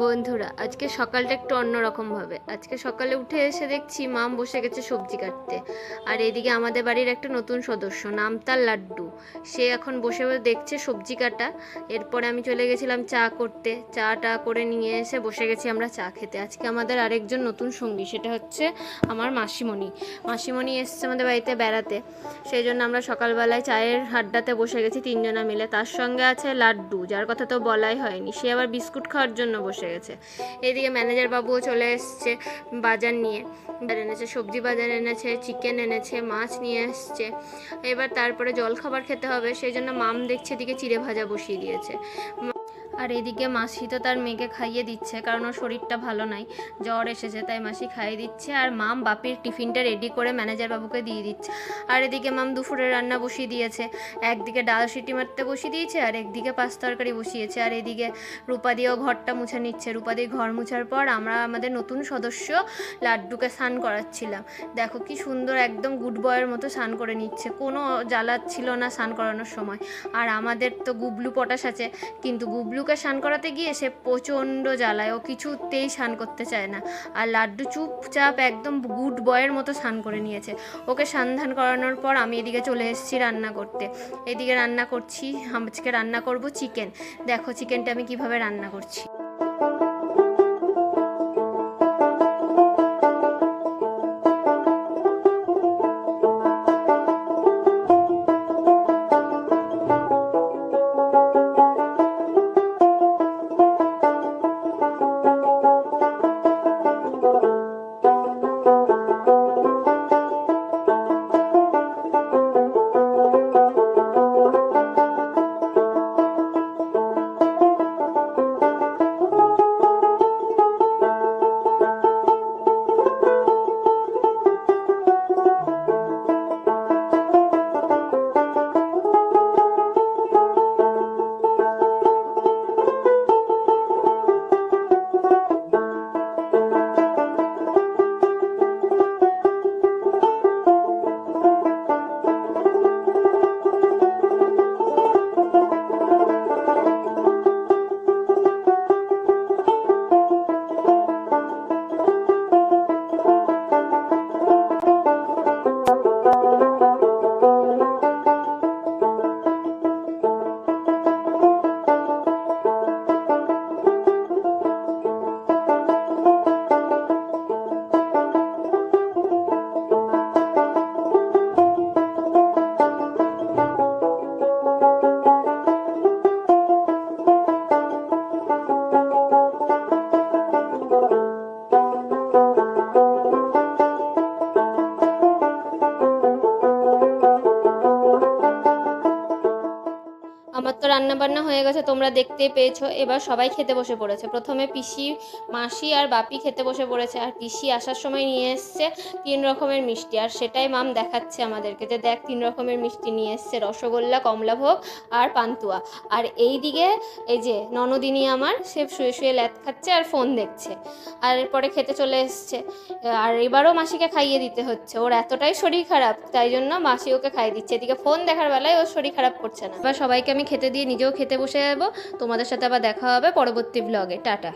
বন্ধুরা, আজকে সকালটা একটু অন্যরকমভাবে। আজকে সকালে উঠে এসে দেখছি মাম বসে গেছে সবজি কাটতে। আর এদিকে আমাদের বাড়ির একটা নতুন সদস্য, নাম তার লাড্ডু, সে এখন বসে বসে দেখছে সবজি কাটা। এরপরে আমি চলে গেছিলাম চা করতে, চাটা করে নিয়ে এসে বসে গেছি আমরা চা খেতে। আজকে আমাদের আরেকজন নতুন সঙ্গী, সেটা হচ্ছে আমার মাসিমণি। মাসিমণি এসছে আমাদের বাড়িতে বেড়াতে, সেই জন্য আমরা সকালবেলায় চায়ের আড্ডাতে বসে গেছি তিনজনা মিলে। তার সঙ্গে আছে লাড্ডু, যার কথা তো বলাই হয়নি, সে আবার বিস্কুট খাওয়ার জন্য বসে গেছে। এদিকে ম্যানেজার বাবুও চলে এসছে বাজার নিয়ে, এনেছে সবজি, বাজার এনেছে, চিকেন এনেছে, মাছ নিয়ে এসছে। এবার তারপরে জলখাবার খেতে হবে, সেই জন্য মাম দেখছে এদিকে চিড়ে ভাজা বসিয়ে দিয়েছে। আর এদিকে মাসি তো তার মেয়েকে খাইয়ে দিচ্ছে, কারণ ওর শরীরটা ভালো নাই, জ্বর এসেছে, তাই মাসি খাইয়ে দিচ্ছে। আর মাম বাপির টিফিনটা রেডি করে ম্যানেজার বাবুকে দিয়ে দিচ্ছে। আর এদিকে মাম দুপুরের রান্না বসিয়ে দিয়েছে, একদিকে ডাল সিটি মারতে বসিয়ে দিয়েছে, আর একদিকে পাঁচ তরকারি বসিয়েছে। আর এদিকে রূপাদিও ঘরটা মুছে নিচ্ছে। রূপাদি ঘর মুছার পর আমরা আমাদের নতুন সদস্য লাড্ডুকে স্নান করাচ্ছিলাম। দেখো কি সুন্দর, একদম গুড বয়ের মতো স্নান করে নিচ্ছে, কোনো জ্বালা ছিল না স্নান করানোর সময়। আর আমাদের তো গুবলু পটাশ আছে, কিন্তু গুবলুকে স্নান করাতে গিয়ে সে প্রচণ্ড জ্বালায়, ও কিছুতেই স্নান করতে চায় না। আর লাড্ডু চুপচাপ একদম গুড বয়ের মতো স্নান করে নিয়েছে। ওকে স্নান করানোর পর আমি এদিকে চলে এসেছি রান্না করতে। এদিকে রান্না করছি, আজকে রান্না করব চিকেন। দেখো চিকেনটা আমি কিভাবে রান্না করছি। আমার তো রান্না বান্না হয়ে গেছে, তোমরা দেখতেই পেয়েছো। এবার সবাই খেতে বসে পড়েছে। প্রথমে পিসি, মাসি আর বাপি খেতে বসে পড়েছে। আর পিসি আসার সময় নিয়ে এসছে 3 রকমের মিষ্টি, আর সেটাই মাম দেখাচ্ছে আমাদেরকে যে দেখ 3 রকমের মিষ্টি নিয়ে এসছে, রসগোল্লা, কমলাভোগ আর পান্তুয়া। আর এই দিকে এই যে ননদিনী আমার, সে শুয়ে শুয়ে ল্যাদ খাচ্ছে আর ফোন দেখছে। আর এরপরে খেতে চলে এসছে। আর এবারও মাসিকে খাইয়ে দিতে হচ্ছে, ওর এতটাই শরীর খারাপ, তাই জন্য মাসি ওকে খাইয়ে দিচ্ছে। এদিকে ফোন দেখার বেলায় ওর শরীর খারাপ করছে না। এবার সবাইকে আমি খেতে দিয়ে নিজেও খেতে বসে যাবো। তোমাদের সাথে আবার দেখা হবে পরবর্তী ব্লগে। টাটা।